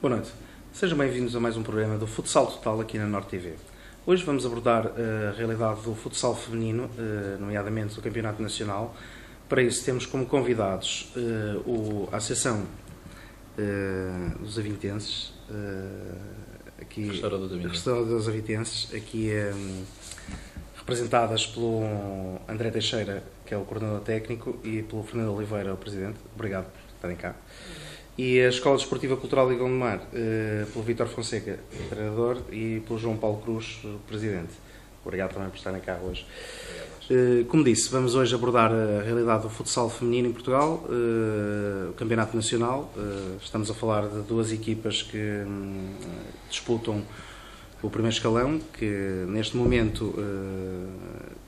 Boa noite. Sejam bem-vindos a mais um programa do Futsal Total aqui na Norte TV. Hoje vamos abordar a realidade do futsal feminino, nomeadamente do Campeonato Nacional. Para isso temos como convidados a Associação dos Avintenses, aqui, Restauradoras dos Avintenses, aqui representadas pelo André Teixeira, que é o coordenador técnico, e pelo Fernando Oliveira, o presidente. Obrigado por estarem cá. E a Escola Desportiva Cultural de Gondomar, pelo Vítor Fonseca, treinador, e pelo João Paulo Cruz, presidente. Obrigado também por estarem cá hoje. Como disse, vamos hoje abordar a realidade do futsal feminino em Portugal, o Campeonato Nacional. Estamos a falar de duas equipas que disputam o primeiro escalão, que neste momento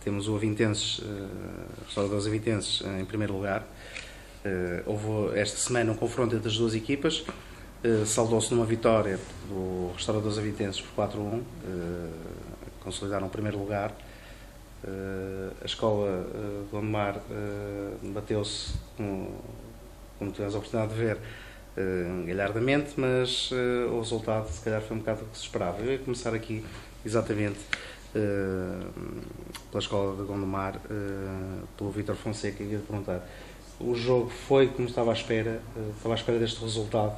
temos o Avintenses, Restauradores Avintenses, em primeiro lugar. Houve esta semana um confronto entre as duas equipas, saldou-se numa vitória do Restauradores Avintenses por 4-1, consolidaram o primeiro lugar. A escola de Gondomar bateu-se, como tivemos a oportunidade de ver, galhardamente, mas o resultado se calhar foi um bocado o que se esperava. Eu ia começar aqui exatamente pela escola de Gondomar, pelo Vítor Fonseca, e ia perguntar: o jogo foi como estava à espera deste resultado,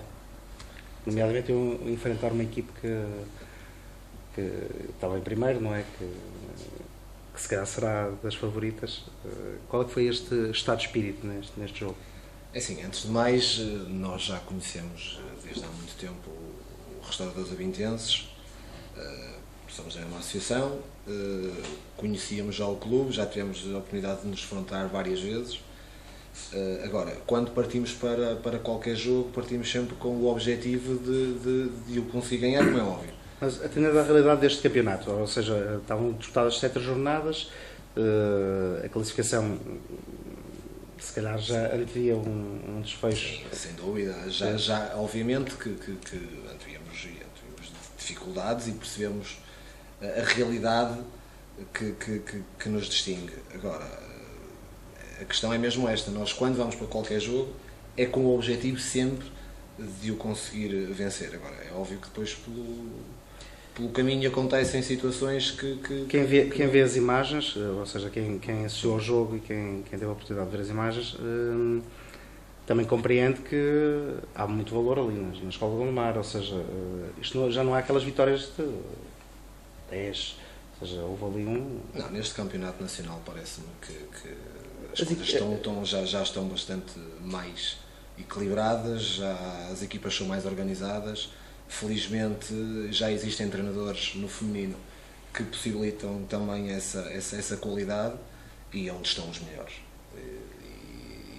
nomeadamente eu enfrentar uma equipe que estava em primeiro, não é? Que se calhar será das favoritas. Qual é que foi este estado de espírito neste jogo? É assim, antes de mais, nós já conhecemos desde há muito tempo o Restauradores Avintenses, somos da mesma associação, conhecíamos já o clube, já tivemos a oportunidade de nos defrontar várias vezes. Agora, quando partimos para qualquer jogo, partimos sempre com o objetivo de o conseguir ganhar, como é óbvio. Mas atendendo à realidade deste campeonato, ou seja, estavam disputadas 7 jornadas, a classificação se calhar já antevia um desfecho. Sim, sem dúvida. Já obviamente que antevíamos dificuldades e percebemos a realidade que nos distingue. Agora, a questão é mesmo esta: nós, quando vamos para qualquer jogo, é com o objetivo sempre de o conseguir vencer. Agora, é óbvio que depois pelo caminho acontecem situações que... Quem vê as imagens, ou seja, quem assistiu ao jogo e quem teve a oportunidade de ver as imagens, também compreende que há muito valor ali na escola de Gondomar, ou seja, isto já não há aquelas vitórias de 10, ou seja, houve ali Não, neste campeonato nacional parece-me que as coisas já estão bastante mais equilibradas, as equipas são mais organizadas. Felizmente já existem treinadores no feminino que possibilitam também essa qualidade, e é onde estão os melhores.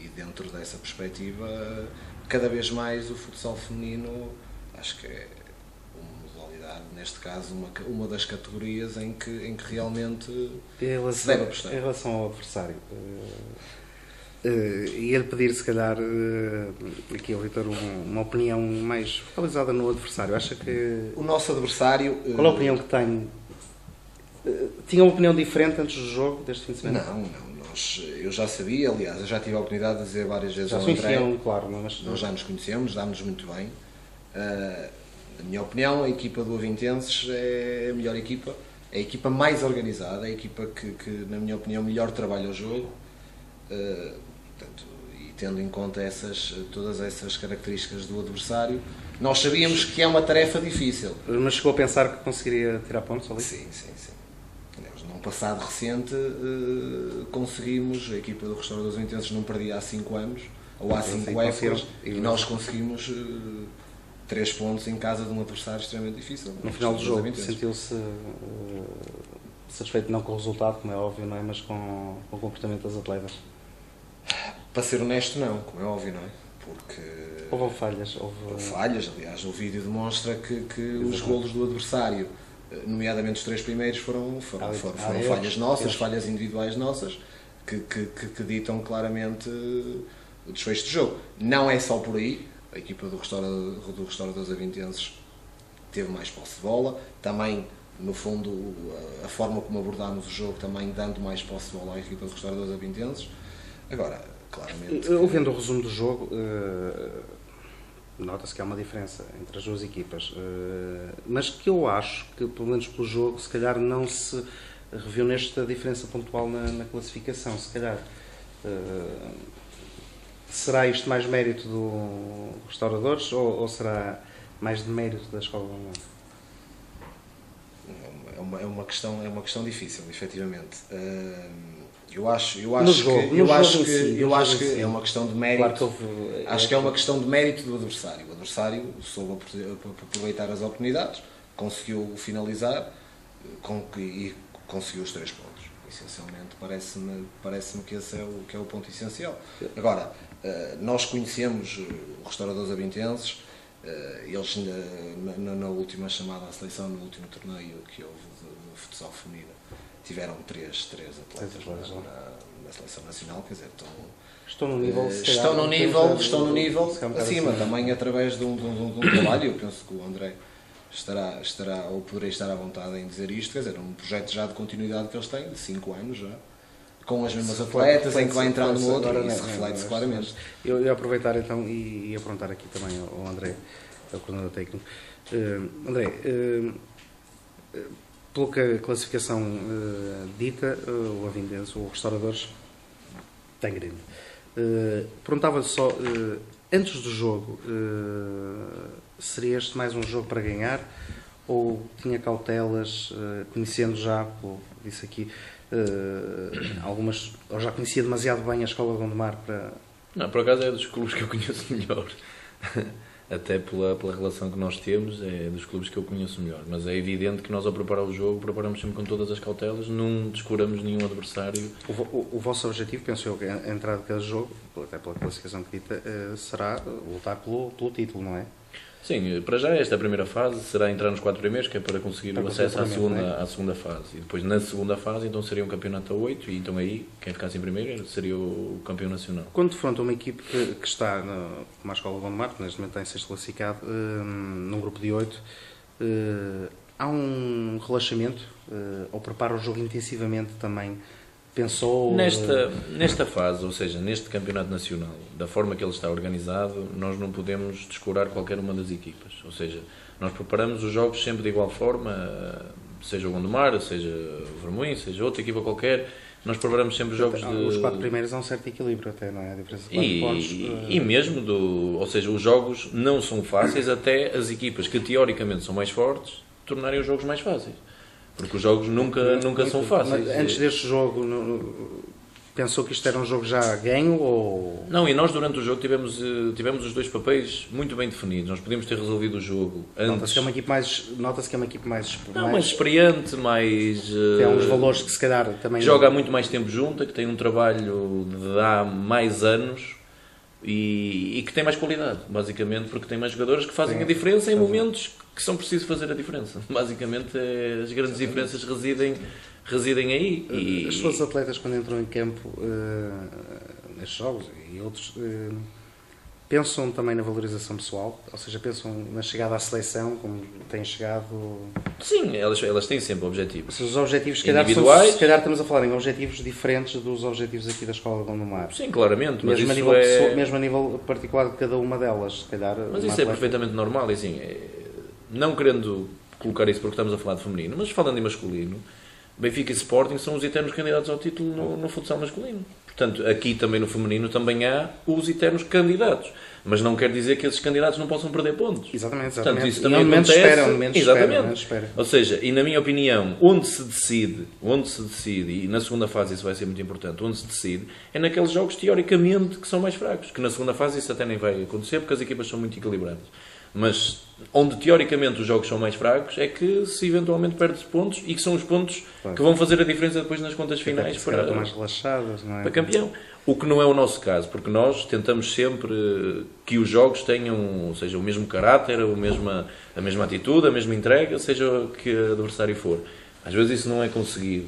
E dentro dessa perspectiva, cada vez mais o futsal feminino, acho que é uma modalidade, neste caso, uma das categorias em que realmente se deve apostar. Em relação ao adversário, ia-lhe pedir, se calhar, aqui ao Vítor, uma opinião mais focalizada no adversário. Acha que... O nosso adversário... Qual é a opinião que tem? Tinha uma opinião diferente antes do jogo, deste fim de semana? Não. Eu já sabia, aliás, eu já tive a oportunidade de dizer várias vezes ao André. Claro, mas... Nós já nos conhecemos, dá-nos muito bem. Na minha opinião, a equipa do Avintenses é a melhor equipa, é a equipa mais organizada, é a equipa que na minha opinião, melhor trabalha o jogo. Portanto, e tendo em conta todas essas características do adversário, nós sabíamos que é uma tarefa difícil. Mas chegou a pensar que conseguiria tirar pontos ali? Sim. Num passado recente conseguimos, a equipa do Restauradores Avintenses não perdia há 5 anos, ou há 5 épocas, e nós conseguimos 3 pontos em casa de um adversário extremamente difícil. No final do jogo, sentiu-se satisfeito não com o resultado, como é óbvio, não é? Mas com o comportamento das atletas? Para ser honesto, não, como é óbvio, não é? Porque... Houve falhas. Houve falhas, aliás, o vídeo demonstra que os golos do adversário, nomeadamente os 3 primeiros, foram falhas nossas, falhas individuais nossas, que ditam claramente o desfecho do jogo. Não é só por aí. A equipa do Restauradores Avintenses teve mais posse de bola, também, no fundo, a forma como abordámos o jogo, também dando mais posse de bola à equipa do Restauradores Avintenses. Agora, claramente... Ouvindo o resumo do jogo, nota-se que há uma diferença entre as duas equipas, mas que eu acho que, pelo menos pelo jogo, se calhar não se reviu nesta diferença pontual na classificação. Se calhar será isto mais mérito dos restauradores ou será mais de mérito da Escola de Gondomar? É uma questão difícil, efetivamente. Eu acho que é uma questão de mérito. Claro acho que é uma questão de mérito do adversário. O adversário soube aproveitar as oportunidades, conseguiu finalizar e conseguiu os 3 pontos. Essencialmente, parece-me que esse é o ponto essencial. Agora, nós conhecemos os restauradores avintenses. Eles na última chamada à seleção, no último torneio que houve de futsal feminino, tiveram 3 atletas na seleção nacional, quer dizer, estão no nível, estão no nível acima, também através de um trabalho. Eu penso que o André estará ou poderei estar à vontade em dizer isto, quer dizer, um projeto já de continuidade que eles têm, de 5 anos já, com as mesmas atletas, em que vai entrando no outro, e isso reflete-se claramente. Eu ia aproveitar então e ia perguntar aqui também ao André, ao coordenador técnico. André, pelo que a classificação dita, o Avindense, o Restauradores, tem grande. Perguntava-lhe só, antes do jogo, seria este mais um jogo para ganhar ou tinha cautelas, conhecendo já, disse aqui, algumas, ou já conhecia demasiado bem a Escola de Gondomar para... Não, por acaso é dos clubes que eu conheço melhor. Até pela relação que nós temos, é dos clubes que eu conheço melhor. Mas é evidente que nós, ao preparar o jogo, preparamos sempre com todas as cautelas, não descuramos nenhum adversário. O vosso objetivo, penso eu, que a entrada de cada jogo, até pela classificação que dita, será lutar pelo título, não é? Sim, para já esta primeira fase será entrar nos 4 primeiros, que é para conseguir o acesso à segunda fase. E depois, na segunda fase, então seria um campeonato a 8, e então aí, quem ficasse em primeiro seria o campeão nacional. Quando defronta uma equipe que está, como a Escola de Gondomar, que neste momento tem 6 classificado, num grupo de 8, há um relaxamento, ou prepara o jogo intensivamente também? Pensou... Nesta fase, ou seja, neste campeonato nacional, da forma que ele está organizado, nós não podemos descurar qualquer uma das equipas. Ou seja, nós preparamos os jogos sempre de igual forma, seja o Gondomar, seja o Vermoim, seja outra equipa qualquer, nós preparamos sempre jogos de... Os 4 primeiros há um certo equilíbrio até, não é? A diferença de 4 pontos... E mesmo, ou seja, os jogos não são fáceis até as equipas que teoricamente são mais fortes tornarem os jogos mais fáceis. Porque os jogos nunca são fáceis. Mas antes deste jogo, pensou que isto era um jogo já ganho? Ou... Não, e nós durante o jogo tivemos os 2 papéis muito bem definidos. Nós podíamos ter resolvido o jogo antes. Nota-se que é uma equipe mais experiente, mais... Tem uns valores que se calhar também... Joga há muito mais tempo junta, que tem um trabalho de há mais anos e que tem mais qualidade, basicamente, porque tem mais jogadores que fazem a diferença em momentos que são precisos fazer a diferença. Basicamente, as grandes diferenças residem aí. E as suas atletas, quando entram em campo nestes jogos e outros, pensam também na valorização pessoal? Ou seja, pensam na chegada à seleção, como têm chegado... Sim, elas têm sempre objetivos. Os objetivos, se calhar estamos a falar em objetivos diferentes dos objetivos aqui da Escola de Gondomar. Sim, claramente. Mas mesmo a nível particular de cada uma delas, se calhar... Mas isso é perfeitamente normal, e assim, não querendo colocar isso porque estamos a falar de feminino, mas falando em masculino, Benfica e Sporting são os eternos candidatos ao título no futsal masculino. Portanto, aqui também no feminino também há os eternos candidatos. Mas não quer dizer que esses candidatos não possam perder pontos. Exatamente. Portanto, isso também acontece. Exatamente. Ou seja, e na minha opinião, onde se decide, e na segunda fase isso vai ser muito importante, onde se decide, é naqueles jogos teoricamente que são mais fracos. Que na segunda fase isso até nem vai acontecer porque as equipas são muito equilibradas. Mas onde teoricamente os jogos são mais fracos é que se eventualmente perde pontos e que são os pontos que vão fazer a diferença depois nas contas finais para mais relaxadas, não é? Para campeão. O que não é o nosso caso, porque nós tentamos sempre que os jogos tenham, seja o mesmo caráter, a mesma atitude, a mesma entrega, seja o que o adversário for. Às vezes isso não é conseguido.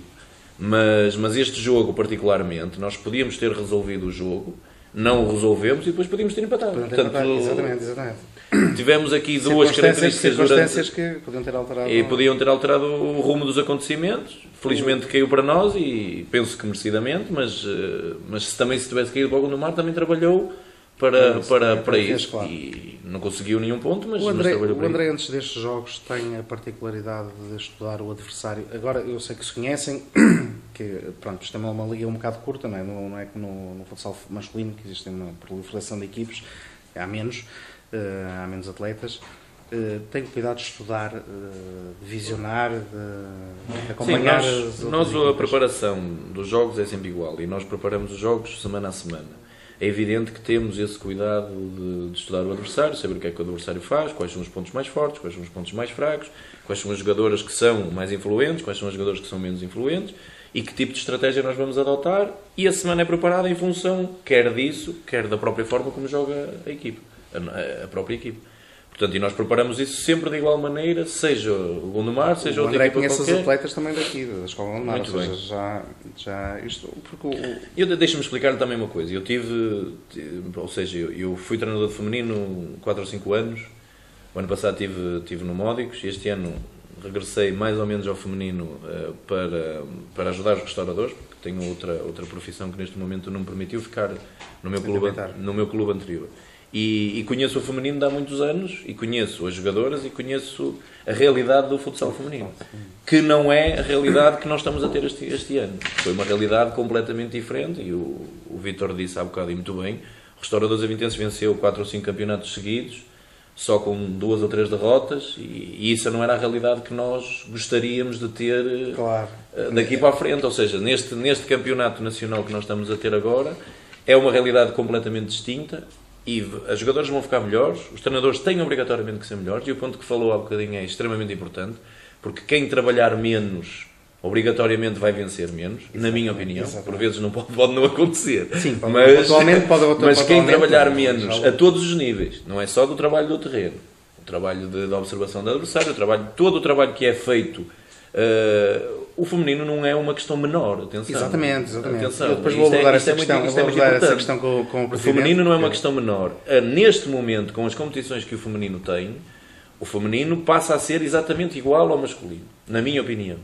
Mas este jogo particularmente, nós podíamos ter resolvido o jogo, não o resolvemos e depois podíamos ter empatado. Exatamente. Tivemos aqui duas circunstâncias que podiam ter alterado. E podiam ter alterado o rumo dos acontecimentos. Felizmente caiu para nós e penso que merecidamente, mas se tivesse caído para o Gondomar, também trabalhou para isso. Claro. E não conseguiu nenhum ponto, mas o André antes destes jogos tem a particularidade de estudar o adversário. Agora, eu sei que se conhecem, que pronto, isto é uma liga um bocado curta, não é como no futsal masculino, que existe uma proliferação de equipes, há menos atletas. Tenho cuidado de estudar, de visionar, de acompanhar. Sim, nós a preparação dos jogos é sempre igual e nós preparamos os jogos semana a semana. É evidente que temos esse cuidado de estudar o adversário, saber o que é que o adversário faz, quais são os pontos mais fortes, quais são os pontos mais fracos, quais são as jogadoras que são mais influentes, quais são as jogadoras que são menos influentes e que tipo de estratégia nós vamos adotar, e a semana é preparada em função quer disso, quer da própria forma como joga a equipe, a própria equipe. Portanto, e nós preparamos isso sempre de igual maneira, seja o Gondomar, seja outra equipa qualquer. O André conhece os atletas também daqui, da Escola Gondomar, ou seja, já isto... Deixa-me explicar também uma coisa. Eu fui treinador de feminino 4 ou 5 anos, o ano passado estive no Módicos, e este ano regressei mais ou menos ao feminino para ajudar os restauradores, porque tenho outra profissão que neste momento não me permitiu ficar no meu clube anterior. E conheço o feminino de há muitos anos, e conheço as jogadoras, e conheço a realidade do futsal feminino, que não é a realidade que nós estamos a ter este ano. Foi uma realidade completamente diferente, e o Vítor disse há bocado e muito bem, o Restauradores Avintenses venceu 4 ou 5 campeonatos seguidos, só com 2 ou 3 derrotas, e isso não era a realidade que nós gostaríamos de ter daqui para a frente. Ou seja, neste campeonato nacional que nós estamos a ter agora, é uma realidade completamente distinta, e as jogadoras vão ficar melhores, os treinadores têm obrigatoriamente que ser melhores, e o ponto que falou há bocadinho é extremamente importante, porque quem trabalhar menos obrigatoriamente vai vencer menos, na minha opinião. Por vezes pode não acontecer. Sim, mas quem trabalhar menos a todos os níveis, não é só do trabalho do terreno, o trabalho de observação do adversário, todo o trabalho que é feito. O feminino não é uma questão menor, atenção. Exatamente. Atenção. Eu depois vou abordar essa questão com o Presidente. O feminino não é uma questão menor. Neste momento, com as competições que o feminino tem, o feminino passa a ser exatamente igual ao masculino, na minha opinião.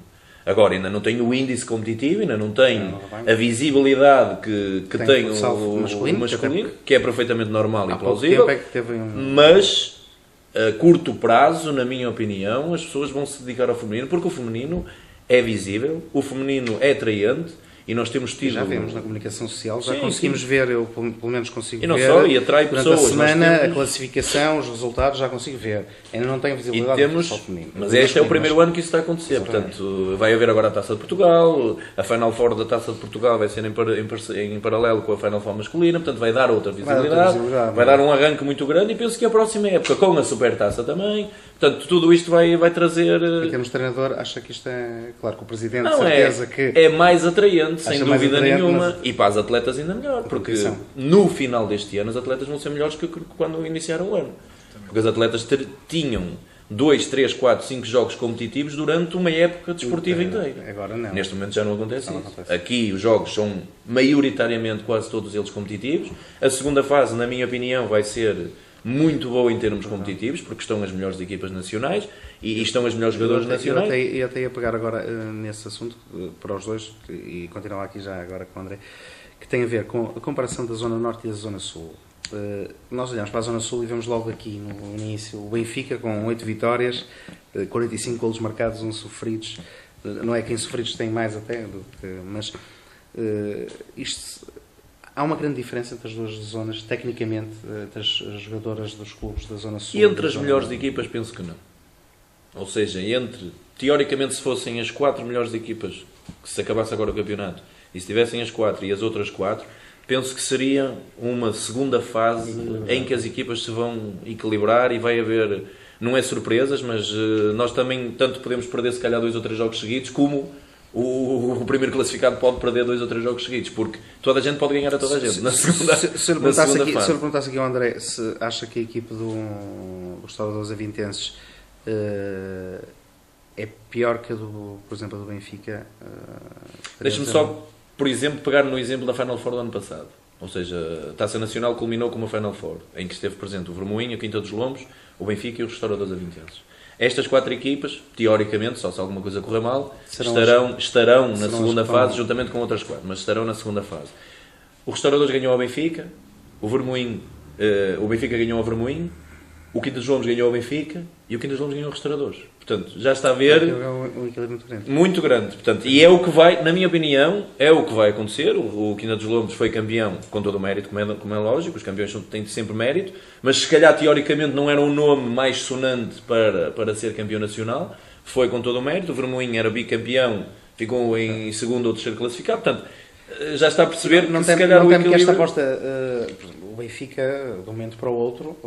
Agora, ainda não tem o índice competitivo, ainda não tem a visibilidade que tem o masculino, que é perfeitamente normal e plausível, mas a curto prazo, na minha opinião, as pessoas vão se dedicar ao feminino, porque o feminino é visível, o feminino é atraente, e nós temos tido... Já vemos na comunicação social, já conseguimos ver, eu pelo menos consigo ver... E não só, e atrai pessoas. Durante a semana, a classificação, os resultados, já consigo ver. Ainda não tem visibilidade no futebol feminino. Mas este é o primeiro ano que isso está a acontecer. Exatamente. Portanto, vai haver agora a Taça de Portugal, a Final Four da Taça de Portugal vai ser em paralelo com a Final Four masculina, portanto vai dar outra visibilidade, vai dar um arranque muito grande, e penso que a próxima época, com a Supertaça também, portanto, tudo isto vai trazer... Em termos de treinador, acha que isto é... Claro que o Presidente, certeza que... É mais atraiente, sem dúvida nenhuma, e para as atletas ainda melhor, porque no final deste ano os atletas vão ser melhores que quando iniciaram o ano. Porque as atletas tinham 2, 3, 4, 5 jogos competitivos durante uma época desportiva inteira. Agora não. Neste momento já não acontece isso. Aqui os jogos são maioritariamente quase todos eles competitivos. A segunda fase, na minha opinião, vai ser muito boa em termos competitivos, porque estão as melhores equipas nacionais e estão as melhores jogadores nacionais. Eu até ia pegar agora nesse assunto, para os dois, e continuar aqui já agora com o André, que tem a ver com a comparação da Zona Norte e da Zona Sul. Nós olhamos para a Zona Sul e vemos logo aqui no início o Benfica com 8 vitórias, 45 golos marcados, 1 sofridos. Não é que em sofridos tem mais até, mas isto... Há uma grande diferença entre as duas zonas, tecnicamente, entre as jogadoras dos clubes da Zona Sul. E entre as melhores equipas, penso que não. Ou seja, teoricamente, se fossem as 4 melhores equipas, que se acabasse agora o campeonato, e se tivessem as 4 e as outras 4, penso que seria uma segunda fase em que as equipas se vão equilibrar e vai haver, não é surpresas, mas nós também tanto podemos perder se calhar 2 ou 3 jogos seguidos, como o primeiro classificado pode perder 2 ou 3 jogos seguidos, porque toda a gente pode ganhar a toda a gente na segunda fase. Se eu lhe perguntasse aqui ao André se acha que a equipe do Restauradores Avintenses é pior que a do, por exemplo, a do Benfica. Deixa-me só, por exemplo, pegar no exemplo da Final Four do ano passado. Ou seja, a Taça Nacional culminou com uma Final Four, em que esteve presente o Vermoinho, a Quinta dos Lombos, o Benfica e os Restauradores Avintenses. Estas 4 equipas, teoricamente, só se alguma coisa correr mal, estarão na segunda fase, juntamente com outras 4, mas estarão na segunda fase. O Restauradores ganhou ao Benfica, o Vermoinho O Benfica ganhou ao Vermoinho, o Quinta dos Lombos ganhou ao Benfica e o Quinta dos Lombos ganhou ao Restauradores. Portanto, já está a ver... Um equilíbrio muito grande. Muito grande. Portanto, e é o que vai, na minha opinião, é o que vai acontecer. O Quinta dos Lombos foi campeão com todo o mérito, como é lógico. Os campeões têm sempre mérito. Mas se calhar, teoricamente, não era um nome mais sonante para ser campeão nacional. Foi com todo o mérito. O Vermoinho era bicampeão, ficou em segundo ou terceiro classificado. Portanto, já está a perceber que se calhar o equilíbrio... que esta aposta, o Benfica, de um momento para o outro,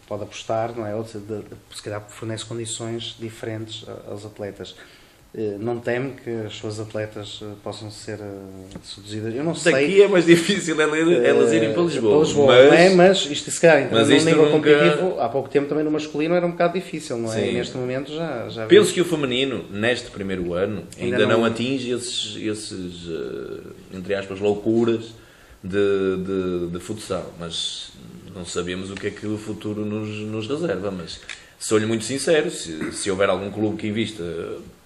pode apostar, não é? Se calhar fornece condições diferentes aos atletas. Não teme que as suas atletas possam ser seduzidas? Eu não sei. Daqui é mais difícil elas irem para Lisboa. Mas isto se calhar, então, num nível competitivo, há pouco tempo também no masculino era um bocado difícil, não é? Sim. E neste momento já penso que o feminino, neste primeiro ano, ainda não atinge esses entre aspas, loucuras de futsal. Mas não sabemos o que é que o futuro nos reserva. Mas sou-lhe muito sincero, se houver algum clube que invista...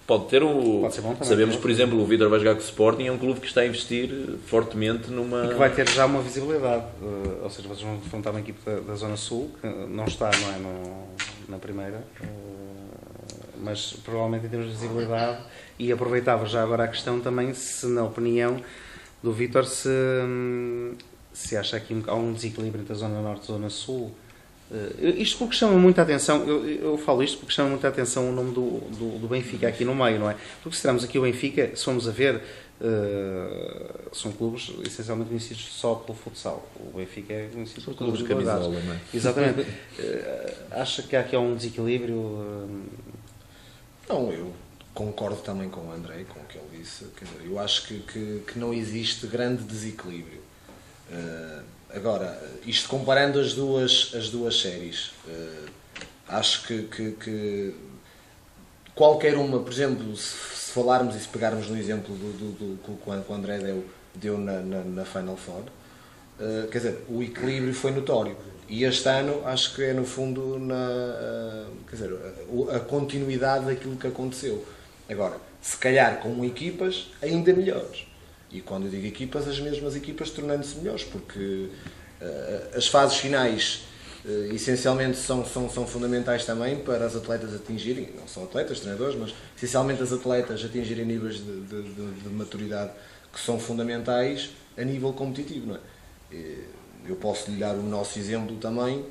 Pode ser bom também. Sabemos, por exemplo, o Vítor vai jogar com o Sporting, é um clube que está a investir fortemente numa... E que vai ter já uma visibilidade. Ou seja, vocês vão enfrentar uma equipe da Zona Sul, que não está, não é, na primeira, mas provavelmente em termos de visibilidade, e aproveitava já agora a questão também, se na opinião do Vítor, se acha que há um desequilíbrio entre a Zona Norte e a Zona Sul. Isto porque chama muita atenção, eu falo isto porque chama muita atenção o nome do Benfica aqui no meio, não é? Porque se tirarmos aqui o Benfica, se formos a ver, são clubes essencialmente conhecidos só pelo futsal. O Benfica é conhecido por clubes de qualidade. Não é? Exatamente. Acha que há aqui um desequilíbrio? Não, eu concordo também com o André, com o que ele disse. Quer dizer, eu acho que não existe grande desequilíbrio. Agora, isto comparando as duas séries, acho que qualquer uma, por exemplo, se falarmos e se pegarmos no exemplo que o André deu na Final Four, quer dizer, o equilíbrio foi notório. E este ano acho que é no fundo quer dizer, a continuidade daquilo que aconteceu. Agora, se calhar com equipas ainda melhores. E quando eu digo equipas, as mesmas equipas tornando-se melhores, porque as fases finais essencialmente são fundamentais também para as atletas atingirem, não só atletas, treinadores, mas essencialmente as atletas atingirem níveis de maturidade que são fundamentais a nível competitivo, não é? Eu posso lhe dar o nosso exemplo também.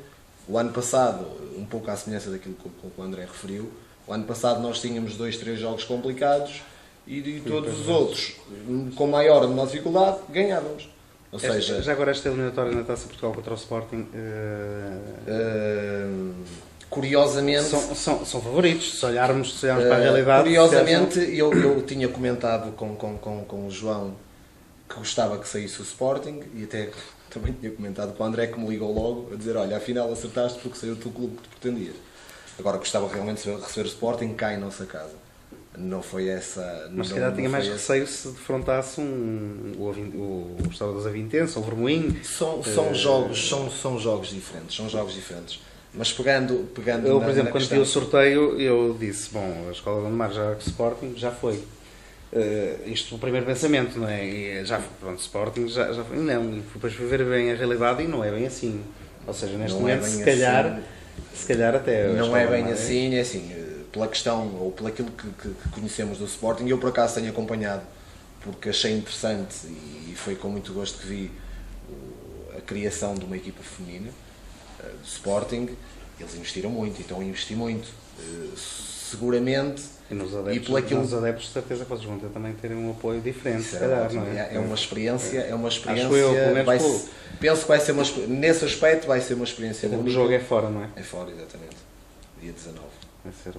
O ano passado, um pouco à semelhança daquilo que o André referiu, o ano passado nós tínhamos 2-3 jogos complicados e todos os outros, com maior ou menor dificuldade, ganhávamos. Ou seja, já agora esta eliminatória na Taça Portugal contra o Sporting, curiosamente... São favoritos, se olharmos para a realidade... Curiosamente, eu tinha comentado com o João que gostava que saísse o Sporting, e até também tinha comentado com o André, que me ligou logo a dizer: olha, afinal acertaste porque saiu o teu clube que tu pretendias. Agora gostava realmente de receber o Sporting cá em nossa casa. Não foi essa... Mas se calhar tinha mais receio se defrontasse o Estado das Avintenses, ou o Vermoinho. São jogos diferentes. São jogos diferentes. Mas pegando eu, por exemplo, quando vi o sorteio, eu disse: bom, a Escola de Gondomar já com Sporting, já foi. Isto o primeiro pensamento, não é? E já foi, pronto, Sporting já foi. Não, e depois fui ver bem a realidade e não é bem assim. Ou seja, neste momento, se calhar até... Não é bem assim, é assim, pela questão, ou por aquilo que conhecemos do Sporting, eu por acaso tenho acompanhado, porque achei interessante e foi com muito gosto que vi a criação de uma equipa feminina do Sporting. Eles investiram muito, e estão a investir muito, seguramente. E nos adeptos, de certeza que vocês vão ter também terem um apoio diferente, se calhar, não é? É uma experiência, penso que vai ser nesse aspecto vai ser uma experiência única. O jogo é fora, não é? É fora, exatamente. Dia 19. Vai ser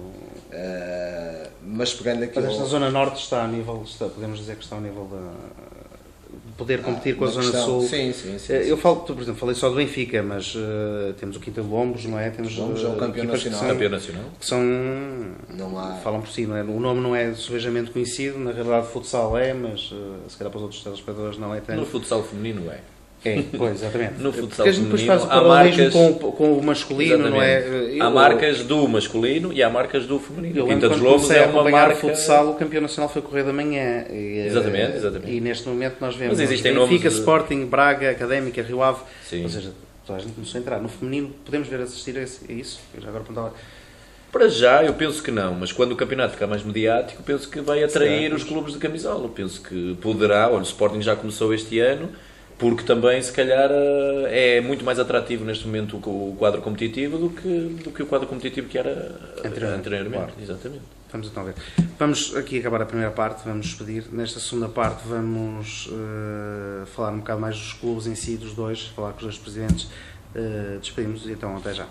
mas pegando aqui... Mas esta Zona Norte está a nível, podemos dizer que está a nível de poder competir com a Zona Sul. Sim. Eu falo, por exemplo, falei só do Benfica, mas temos o Quinta de Lombos, não é? Temos é o campeão nacional. Que são... falam por si, não é? O nome não é subejamente conhecido, na realidade o futsal mas se calhar para os outros telespectadores não é tanto. No futsal feminino é. Pois, exatamente. No futsal porque a gente depois feminino, faz o paralelismo com o masculino, não é? Há marcas do masculino e há marcas do feminino. O Quinta dos Lombos é uma marca... futsal, o campeão nacional foi Correio da Manhã. Exatamente. E neste momento nós vemos Benfica, Sporting, Braga, Académica, Rio Ave. Sim. Ou seja, toda a gente começou a entrar. No feminino, podemos ver assistir a isso? Eu já agora perguntava. Para já, eu penso que não, mas quando o campeonato ficar mais mediático, penso que vai atrair os clubes de camisola. Penso que poderá, olha, o Sporting já começou este ano, porque também, se calhar, é muito mais atrativo neste momento o quadro competitivo do que o quadro competitivo que era anteriormente. Claro. Exatamente. Vamos então ver. Vamos aqui acabar a primeira parte, vamos despedir. Nesta segunda parte vamos falar um bocado mais dos clubes em si, dos dois, falar com os dois presidentes. Despedimos e então até já.